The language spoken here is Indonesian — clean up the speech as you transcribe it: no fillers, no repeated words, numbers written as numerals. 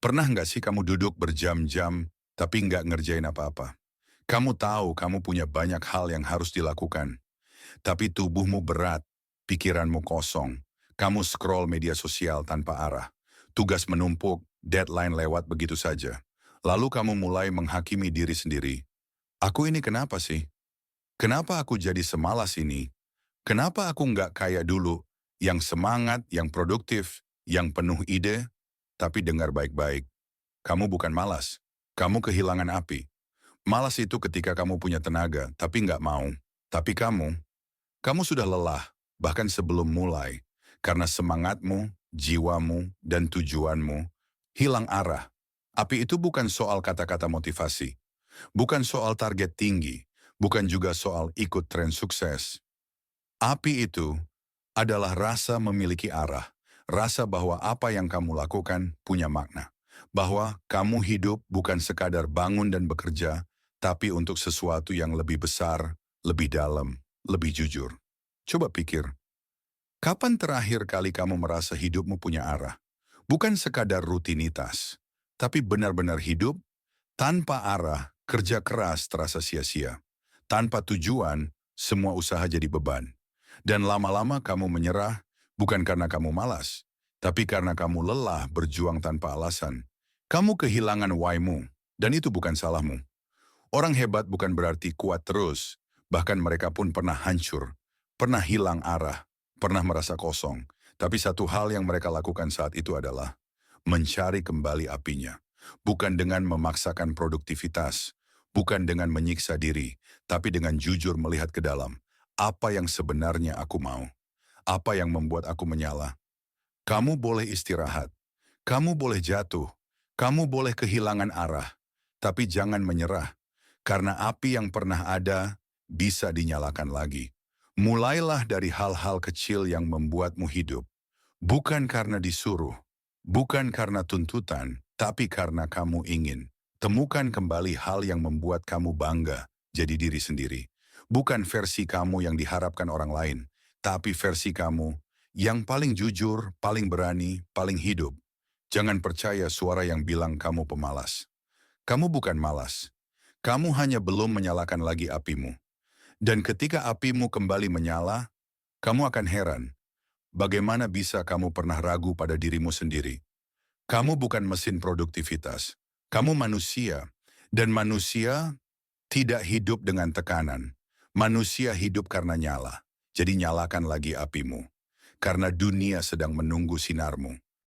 Pernah nggak sih kamu duduk berjam-jam tapi nggak ngerjain apa-apa? Kamu tahu kamu punya banyak hal yang harus dilakukan, tapi tubuhmu berat, pikiranmu kosong. Kamu scroll media sosial tanpa arah. Tugas menumpuk, deadline lewat begitu saja. Lalu kamu mulai menghakimi diri sendiri. Aku ini kenapa sih? Kenapa aku jadi semalas ini? Kenapa aku nggak kayak dulu? Yang semangat, yang produktif, yang penuh ide? Tapi dengar baik-baik. Kamu bukan malas. Kamu kehilangan api. Malas itu ketika kamu punya tenaga, tapi nggak mau. Tapi kamu sudah lelah, bahkan sebelum mulai. Karena semangatmu, jiwamu, dan tujuanmu hilang arah. Api itu bukan soal kata-kata motivasi. Bukan soal target tinggi. Bukan juga soal ikut tren sukses. Api itu adalah rasa memiliki arah, rasa bahwa apa yang kamu lakukan punya makna. Bahwa kamu hidup bukan sekadar bangun dan bekerja, tapi untuk sesuatu yang lebih besar, lebih dalam, lebih jujur. Coba pikir, kapan terakhir kali kamu merasa hidupmu punya arah? Bukan sekadar rutinitas, tapi benar-benar hidup tanpa arah, kerja keras terasa sia-sia. Tanpa tujuan, semua usaha jadi beban. Dan lama-lama kamu menyerah, bukan karena kamu malas, tapi karena kamu lelah berjuang tanpa alasan. Kamu kehilangan why-mu, dan itu bukan salahmu. Orang hebat bukan berarti kuat terus, bahkan mereka pun pernah hancur, pernah hilang arah, pernah merasa kosong. Tapi satu hal yang mereka lakukan saat itu adalah mencari kembali apinya. Bukan dengan memaksakan produktivitas, bukan dengan menyiksa diri, tapi dengan jujur melihat ke dalam. Apa yang sebenarnya aku mau? Apa yang membuat aku menyala? Kamu boleh istirahat, kamu boleh jatuh, kamu boleh kehilangan arah, tapi jangan menyerah, karena api yang pernah ada bisa dinyalakan lagi. Mulailah dari hal-hal kecil yang membuatmu hidup, bukan karena disuruh, bukan karena tuntutan, tapi karena kamu ingin. Temukan kembali hal yang membuat kamu bangga jadi diri sendiri. Bukan versi kamu yang diharapkan orang lain, tapi versi kamu yang paling jujur, paling berani, paling hidup. Jangan percaya suara yang bilang kamu pemalas. Kamu bukan malas. Kamu hanya belum menyalakan lagi apimu. Dan ketika apimu kembali menyala, kamu akan heran. Bagaimana bisa kamu pernah ragu pada dirimu sendiri? Kamu bukan mesin produktivitas. Kamu manusia. Dan manusia tidak hidup dengan tekanan. Manusia hidup karena nyala. Jadi nyalakan lagi apimu. Karena dunia sedang menunggu sinarmu.